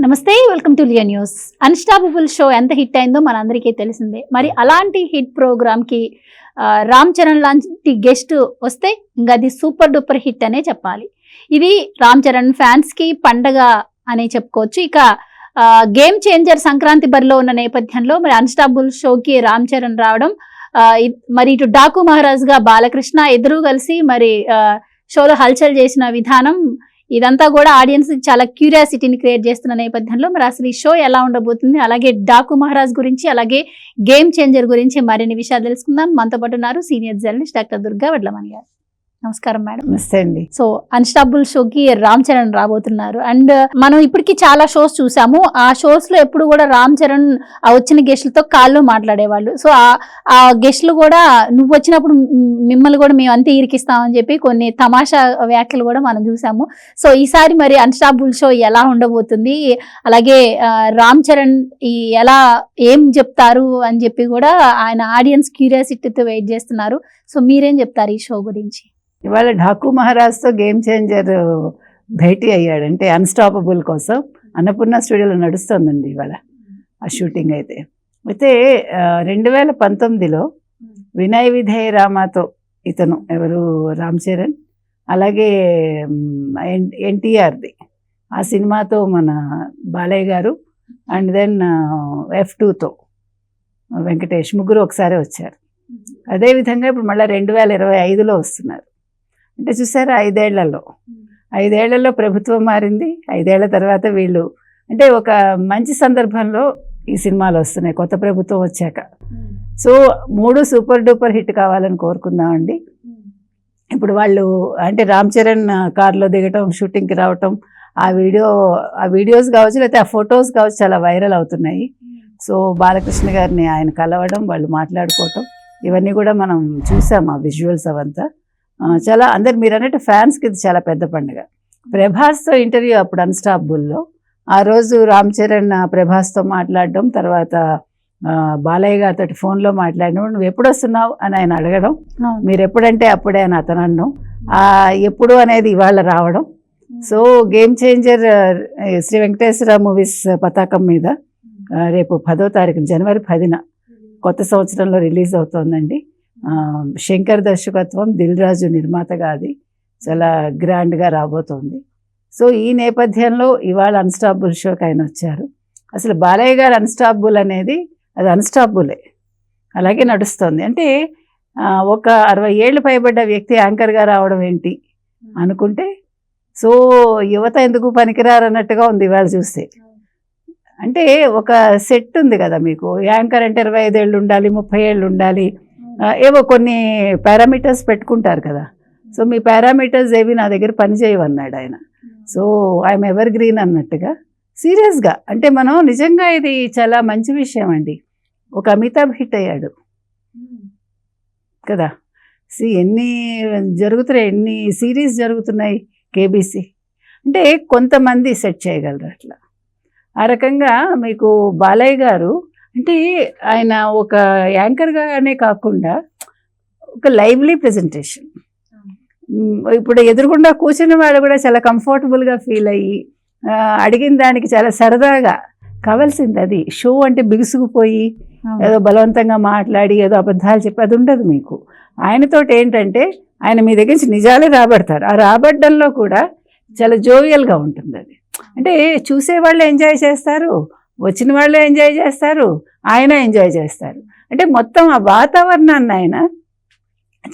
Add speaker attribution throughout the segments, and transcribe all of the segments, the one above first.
Speaker 1: నమస్తే, welcome to లియా news. Unstoppable show ఎంత హిట్ అయిందో మనందరికీ తెలిసిందే. మరి అలాంటి హిట్ ప్రోగ్రామ్కి రామ్ చరణ్ లాంటి గెస్ట్ వస్తే ఇంకా అది సూపర్ డూపర్ హిట్ అనే చెప్పాలి. ఇది రామ్ చరణ్ ఫ్యాన్స్కి పండగ అనే చెప్పుకోవచ్చు. ఇక గేమ్ చేంజర్ సంక్రాంతి బరిలో ఉన్న నేపథ్యంలో మరి అన్స్టాపబుల్ షోకి రామ్ చరణ్ రావడం, మరి ఇటు డాకు మహారాజ్గా బాలకృష్ణ ఇద్దరూ కలిసి మరి షోలో హల్చల్ చేసిన విధానం, ఇదంతా కూడా ఆడియన్స్ చాలా క్యూరియాసిటీని క్రియేట్ చేస్తున్న నేపథ్యంలో మరి అసలు ఈ షో ఎలా ఉండబోతుంది, అలాగే డాకు మహారాజ్ గురించి, అలాగే గేమ్ చేంజర్ గురించి మరిన్ని విషయాలు తెలుసుకుందాం. మనతో పాటు ఉన్నారు senior journalist doctor Durga Vadlamani గారు. నమస్కారం మేడం.
Speaker 2: నమస్తే అండి.
Speaker 1: సో అన్స్టాపబుల్ షోకి రామ్ చరణ్ రాబోతున్నారు. అండ్ మనం ఇప్పటికి చాలా షోస్ చూసాము. ఆ షోస్ లో ఎప్పుడు కూడా రామ్ చరణ్ వచ్చిన గెస్టులతో కాల్లో మాట్లాడేవాళ్ళు. సో ఆ గెస్టులు కూడా నువ్వు వచ్చినప్పుడు మిమ్మల్ని కూడా మేము అంతే ఇరికిస్తామని చెప్పి కొన్ని తమాషా వ్యాఖ్యలు కూడా మనం చూసాము. సో ఈసారి మరి అన్స్టాపబుల్ షో ఎలా ఉండబోతుంది, అలాగే రామ్ చరణ్ ఎలా ఏం చెప్తారు అని చెప్పి కూడా ఆయన ఆడియన్స్ క్యూరియాసిటీతో వెయిట్ చేస్తున్నారు. సో మీరేం చెప్తారు ఈ షో గురించి?
Speaker 2: ఇవాళ డాకు మహారాజ్తో గేమ్ చేంజర్ భేటీ అయ్యాడు. అంటే అన్స్టాపబుల్ కోసం అన్నపూర్ణ స్టూడియోలో నడుస్తుందండి ఇవాళ ఆ షూటింగ్. అయితే 2019లో వినయ విధేయ రామాతో ఇతను ఎవరు రామ్ చరణ్, అలాగే ఎన్టీఆర్ది ఆ సినిమాతో మన బాలయ్య గారు, అండ్ దెన్ F2తో వెంకటేష్, ముగ్గురు ఒకసారి వచ్చారు. అదేవిధంగా ఇప్పుడు మళ్ళీ 2025లో వస్తున్నారు. అంటే చూసారా, 5 ఏళ్లలో ప్రభుత్వం మారింది. 5 ఏళ్ల తర్వాత వీళ్ళు అంటే ఒక మంచి సందర్భంలో ఈ సినిమాలు వస్తున్నాయి కొత్త ప్రభుత్వం వచ్చాక. సో 3 సూపర్ డూపర్ హిట్ కావాలని కోరుకుందామండి. ఇప్పుడు వాళ్ళు అంటే రామ్ చరణ్ కారులో దిగటం, షూటింగ్కి రావటం, ఆ వీడియోస్ కావచ్చు, లేకపోతే ఆ ఫొటోస్ కావచ్చు, చాలా వైరల్ అవుతున్నాయి. సో బాలకృష్ణ గారిని ఆయన కలవడం, వాళ్ళు మాట్లాడుకోవటం, ఇవన్నీ కూడా మనం చూసాం. ఆ విజువల్స్ అవంతా చాలా అందరు మీరు అన్నట్టు ఫ్యాన్స్కి ఇది చాలా పెద్ద పండుగ. ప్రభాస్తో ఇంటర్వ్యూ అప్పుడు అన్స్టాపబుల్లో ఆ రోజు రామ్ చరణ్ ప్రభాస్తో మాట్లాడడం, తర్వాత బాలయ్య గారితో ఫోన్లో మాట్లాడడం, నువ్వు ఎప్పుడు వస్తున్నావు అని ఆయన అడగడం, మీరు ఎప్పుడంటే అప్పుడే అని అతను అనడం, ఎప్పుడు అనేది ఇవాళ రావడం. So game changer Sri Venkateswara movies పతాకం మీద రేపు 10వ తారీఖు జనవరి 10న కొత్త సంవత్సరంలో రిలీజ్ అవుతోందండి. శంకర్ దర్శకత్వం, దిల్ రాజు నిర్మాతగా అది చాలా గ్రాండ్గా రాబోతోంది. సో ఈ నేపథ్యంలో ఇవాళ అన్స్టాపబుల్ షోకి ఆయన వచ్చారు. అసలు బాలయ్య గారు అన్స్టాపబుల్ అనేది అది అన్స్టాపబులే, అలాగే నడుస్తుంది. అంటే ఒక 60 ఏళ్ళు పైబడ్డ వ్యక్తి యాంకర్గా రావడం ఏంటి అనుకుంటే, సో యువత ఎందుకు పనికిరారు అన్నట్టుగా ఉంది ఇవాళ చూస్తే. అంటే ఒక సెట్ ఉంది కదా మీకు, యాంకర్ అంటే 25 ఏళ్ళు ఉండాలి, 30 ఏళ్ళు ఉండాలి, ఏవో కొన్ని పారామీటర్స్ పెట్టుకుంటారు కదా. సో మీ పారామీటర్స్ ఏవి నా దగ్గర పనిచేయవన్నాడు ఆయన. సో ఐఎమ్ ఎవర్ గ్రీన్ అన్నట్టుగా సీరియస్గా. అంటే మనం నిజంగా ఇది చాలా మంచి విషయం అండి. ఒక అమితాబ్ హిట్ అయ్యాడు కదా. ఎన్ని జరుగుతున్నాయి, ఎన్ని సిరీస్ జరుగుతున్నాయి కేబీసీ. అంటే కొంతమంది సెట్ చేయగలరు అట్లా. ఆ రకంగా మీకు బాలయ్య గారు అంటే ఆయన ఒక యాంకర్గానే కాకుండా ఒక లైవ్లీ ప్రెజెంటేషన్. ఇప్పుడు ఎదురుగుండా కూర్చున్న వాళ్ళు కూడా చాలా కంఫర్టబుల్గా ఫీల్ అయ్యి అడిగిన దానికి చాలా సరదాగా కావాల్సింది అది. షో అంటే బిగుసుకుపోయి ఏదో బలవంతంగా మాట్లాడి ఏదో అబద్ధాలు చెప్పి అది ఉండదు మీకు. ఆయనతోటి ఏంటంటే ఆయన మీ దగ్గర నుంచి నిజాలే రాబడతారు. ఆ రాబడ్డంలో కూడా చాలా జోవియల్గా ఉంటుంది అది. అంటే చూసేవాళ్ళు ఎంజాయ్ చేస్తారు, వచ్చిన వాళ్ళు ఎంజాయ్ చేస్తారు, ఆయన ఎంజాయ్ చేస్తారు. అంటే మొత్తం ఆ వాతావరణాన్ని ఆయన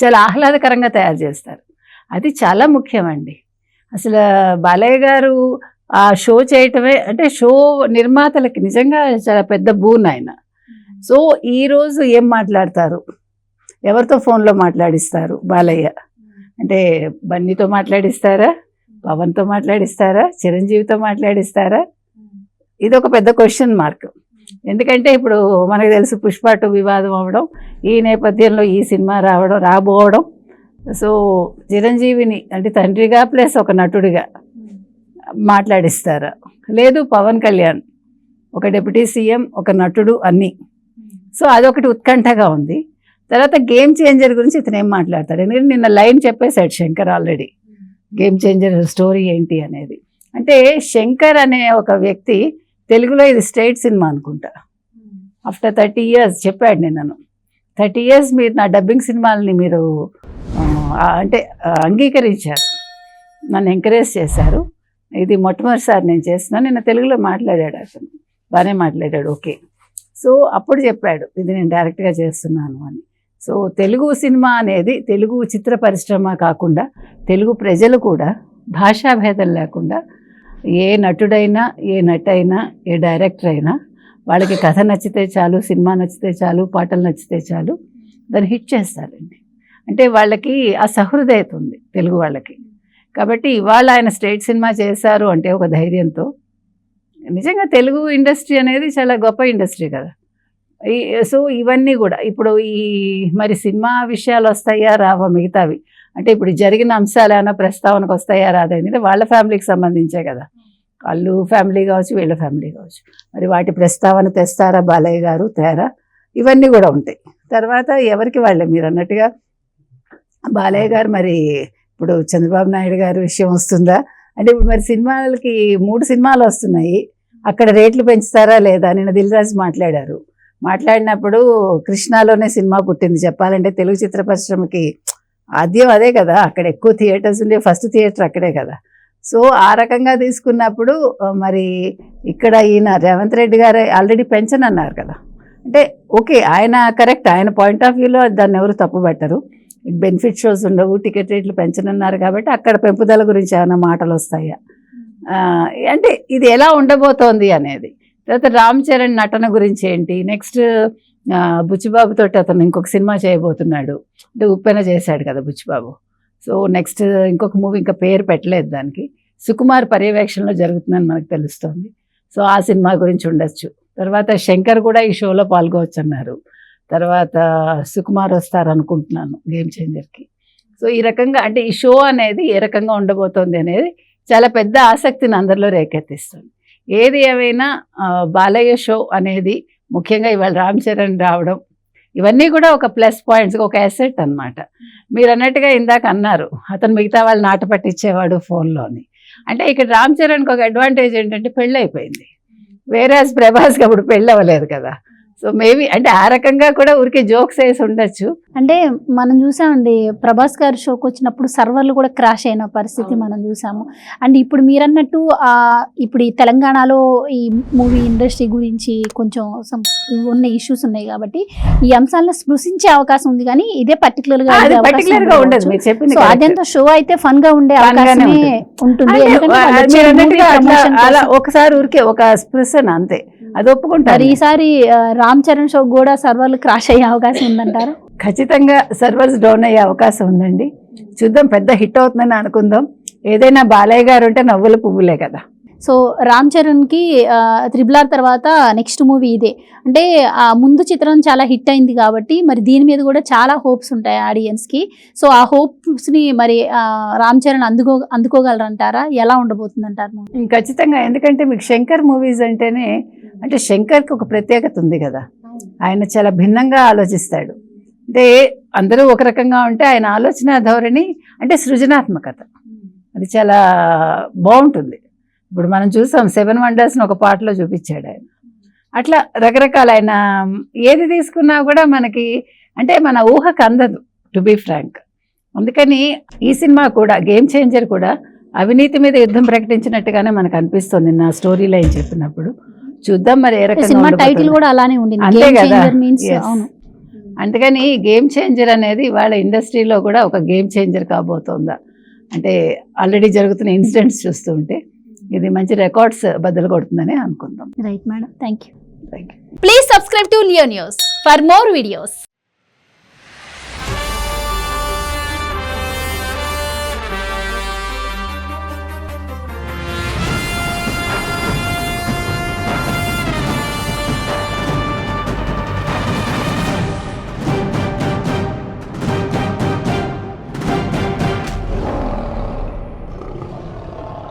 Speaker 2: చాలా ఆహ్లాదకరంగా తయారు చేస్తారు. అది చాలా ముఖ్యమండి. అసలు బాలయ్య గారు ఆ షో చేయటమే అంటే షో నిర్మాతలకి నిజంగా చాలా పెద్ద బూన్ ఆయన. సో ఈరోజు ఏం మాట్లాడతారు, ఎవరితో ఫోన్లో మాట్లాడిస్తారు బాలయ్య అంటే బన్నీతో మాట్లాడిస్తారా, పవన్తో మాట్లాడిస్తారా, చిరంజీవితో మాట్లాడిస్తారా? ఇది ఒక పెద్ద క్వశ్చన్ మార్క్. ఎందుకంటే ఇప్పుడు మనకు తెలుసు పుష్ప 2 వివాదం అవ్వడం, ఈ నేపథ్యంలో ఈ సినిమా రాబోవడం. సో చిరంజీవిని అంటే తండ్రిగా ప్లస్ ఒక నటుడిగా మాట్లాడిస్తారా, లేదు పవన్ కళ్యాణ్ ఒక డిప్యూటీ సీఎం, ఒక నటుడు, అన్నీ. సో అదొకటి ఉత్కంఠగా ఉంది. తర్వాత గేమ్ చేంజర్ గురించి ఇతను ఏం మాట్లాడతాడు, ఎందుకంటే నిన్న లైన్ చెప్పేశాడు Shankar already game changer story ఏంటి అనేది. అంటే శంకర్ అనే ఒక వ్యక్తి తెలుగులో ఇది స్టేట్ సినిమా అనుకుంటా. ఆఫ్టర్ 30 years చెప్పాడు నన్ను, 30 years మీరు నా డబ్బింగ్ సినిమాలని మీరు అంటే అంగీకరించారు, నన్ను ఎంకరేజ్ చేశారు. ఇది మొట్టమొదటిసారి నేను చేస్తున్నాను. నిన్న తెలుగులో మాట్లాడాడు అతను, బాగానే మాట్లాడాడు, ఓకే. సో అప్పుడు చెప్పాడు ఇది నేను డైరెక్ట్గా చేస్తున్నాను అని. సో తెలుగు సినిమా అనేది తెలుగు చిత్ర పరిశ్రమ కాకుండా తెలుగు ప్రజలు కూడా భాషాభేదం లేకుండా ఏ నటుడైనా ఏ నటైనా ఏ డైరెక్టర్ అయినా వాళ్ళకి కథ నచ్చితే చాలు, సినిమా నచ్చితే చాలు, పాటలు నచ్చితే చాలు, దాన్ని హిట్ చేస్తారండి. అంటే వాళ్ళకి ఆ సహృదయత ఉంది తెలుగు వాళ్ళకి. కాబట్టి ఇవాళ ఆయన స్టేట్ సినిమా చేశారు అంటే ఒక ధైర్యంతో. నిజంగా తెలుగు ఇండస్ట్రీ అనేది చాలా గొప్ప ఇండస్ట్రీ కదా. సో ఇవన్నీ కూడా ఇప్పుడు ఈ మరి సినిమా విషయాలు వస్తాయా రావా మిగతావి అంటే ఇప్పుడు జరిగిన అంశాలు ఏమైనా ప్రస్తావనకు వస్తాయా రాదా అనేది వాళ్ళ ఫ్యామిలీకి సంబంధించే కదా. వాళ్ళు ఫ్యామిలీ కావచ్చు, వీళ్ళ ఫ్యామిలీ కావచ్చు. మరి వాటి ప్రస్తావన తెస్తారా బాలయ్య గారు, తేరా, ఇవన్నీ కూడా ఉంటాయి. తర్వాత ఎవరికి వాళ్ళే మీరు అన్నట్టుగా బాలయ్య గారు మరి ఇప్పుడు చంద్రబాబు నాయుడు గారి విషయం వస్తుందా అంటే ఇప్పుడు మరి సినిమాలకి 3 సినిమాలు వస్తున్నాయి, అక్కడ రేట్లు పెంచుతారా లేదా. నిన్న దిల్ రాజు మాట్లాడినప్పుడు కృష్ణాలోనే సినిమా పుట్టింది చెప్పాలంటే తెలుగు చిత్ర పరిశ్రమకి ఆద్యం అదే కదా, అక్కడ ఎక్కువ థియేటర్స్ ఉండే ఫస్ట్ థియేటర్ అక్కడే కదా. సో ఆ రకంగా తీసుకున్నప్పుడు మరి ఇక్కడ ఈయన రేవంత్ రెడ్డి గారు ఆల్రెడీ పెంచనన్నారు కదా. అంటే ఓకే, ఆయన కరెక్ట్, ఆయన పాయింట్ ఆఫ్ వ్యూలో దాన్ని ఎవరు తప్పుపట్టరు. బెనిఫిట్ షోస్ ఉండవు, టికెట్ రేట్లు పెంచనన్నారు కాబట్టి అక్కడ పెంపుదల గురించి ఏమైనా మాటలు వస్తాయా అంటే ఇది ఎలా ఉండబోతోంది అనేది. తర్వాత రామ్ చరణ్ నటన గురించి ఏంటి, నెక్స్ట్ బుచ్చిబాబుతో అతను ఇంకొక సినిమా చేయబోతున్నాడు, అంటే ఉప్పెన చేశాడు కదా బుచ్చిబాబు. సో నెక్స్ట్ ఇంకొక మూవీ ఇంకా పేరు పెట్టలేదు దానికి, సుకుమార్ పర్యవేక్షణలో జరుగుతుందని మనకు తెలుస్తోంది. సో ఆ సినిమా గురించి ఉండొచ్చు. తర్వాత శంకర్ కూడా ఈ షోలో పాల్గొవచ్చు అన్నారు. తర్వాత సుకుమార్ వస్తారు అనుకుంటున్నాను గేమ్ చేంజర్కి. సో ఈ రకంగా అంటే ఈ షో అనేది ఏ రకంగా ఉండబోతోంది అనేది చాలా పెద్ద ఆసక్తిని అందరిలో రేకెత్తిస్తుంది. ఏది ఏమైనా బాలయ్య షో అనేది ముఖ్యంగా ఇవాళ రామ్ చరణ్ రావడం ఇవన్నీ కూడా ఒక ప్లస్ పాయింట్స్, ఒక అసెట్ అన్నమాట. మీరు అన్నట్టుగా ఇందాక అన్నారు అతను మిగతా వాళ్ళు నాట పట్టించేవాడు ఫోన్లోని. అంటే ఇక్కడ రామ్ చరణ్కి ఒక అడ్వాంటేజ్ ఏంటంటే పెళ్ళి అయిపోయింది, వేరే ప్రభాస్కి అప్పుడు పెళ్ళి అవ్వలేదు కదా. సో మేబీ అంటే ఆ రకంగా కూడా ఊరికే జోక్స్ వేసి ఉండొచ్చు.
Speaker 1: అంటే మనం చూసామండి ప్రభాస్ గారి షోకి వచ్చినప్పుడు సర్వర్లు కూడా క్రాష్ అయిన పరిస్థితి మనం చూసాము. అండ్ ఇప్పుడు మీరన్నట్టు ఇప్పుడు ఈ తెలంగాణలో ఈ మూవీ ఇండస్ట్రీ గురించి కొంచెం ఉన్న ఇష్యూస్ ఉన్నాయి కాబట్టి ఈ అంశాలను స్పృశించే అవకాశం ఉంది, కానీ ఇదే పర్టికులర్ గా
Speaker 2: ఉండదు. మీరు చెప్పింది
Speaker 1: అదంతా షో అయితే ఫన్ గా ఉండే అవకాశమే ఉంటుంది.
Speaker 2: అలా ఒకసారి ఊరికే ఒక స్పృశన అంతే, అది ఒప్పుకుంటారు.
Speaker 1: ఈసారి రామ్ చరణ్ షో కూడా సర్వర్లు క్రాష్ అయ్యే అవకాశం ఉందంటారు?
Speaker 2: ఖచ్చితంగా సర్వర్స్ డౌన్ అయ్యే అవకాశం ఉందండి. చూద్దాం, పెద్ద హిట్ అవుతుందని అనుకుందాం. ఏదైనా బాలయ్య గారు ఉంటే నవ్వుల పువ్వులే కదా.
Speaker 1: సో రామ్ చరణ్కి RRR తర్వాత నెక్స్ట్ మూవీ ఇదే అంటే ఆ ముందు చిత్రం చాలా హిట్ అయింది కాబట్టి మరి దీని మీద కూడా చాలా హోప్స్ ఉంటాయి ఆడియన్స్కి. సో ఆ హోప్స్ని మరి రామ్ చరణ్ అందుకోగలరంటారా? ఎలా ఉండబోతుంది అంటారు?
Speaker 2: ఖచ్చితంగా, ఎందుకంటే మీకు శంకర్ మూవీస్ అంటేనే అంటే శంకర్కి ఒక ప్రత్యేకత ఉంది కదా. ఆయన చాలా భిన్నంగా ఆలోచిస్తాడు. అంటే అందరూ ఒక రకంగా ఉంటే ఆయన ఆలోచన ధోరణి అంటే సృజనాత్మకత, అది చాలా బాగుంటుంది. ఇప్పుడు మనం చూసాం 7 Wonders ఒక పాటలో చూపించాడు ఆయన. అట్లా రకరకాల ఆయన ఏది తీసుకున్నా కూడా మనకి అంటే మన ఊహకు అందదు, టు బీ ఫ్రాంక్. అందుకని ఈ సినిమా కూడా గేమ్ చేంజర్ కూడా అవినీతి మీద యుద్ధం ప్రకటించినట్టుగానే మనకు అనిపిస్తుంది నా స్టోరీ లైన్ చెప్పినప్పుడు. చూద్దాం మరి ఏ రకంగా
Speaker 1: టైటిల్ కూడా అలానే ఉండింది,
Speaker 2: అంతే కదా. అందుకని గేమ్ చేంజర్ అనేది వాళ్ళ ఇండస్ట్రీలో కూడా ఒక గేమ్ చేంజర్ కాబోతోందా అంటే ఆల్రెడీ జరుగుతున్న ఇన్సిడెంట్స్ చూస్తూ ఉంటే ఇది మంచి రికార్డ్స్ బద్దలు కొడుతుందని అనుకుందాం.
Speaker 1: Right madam, thank you.
Speaker 2: Thank you.
Speaker 1: Please subscribe to Leo news for more videos.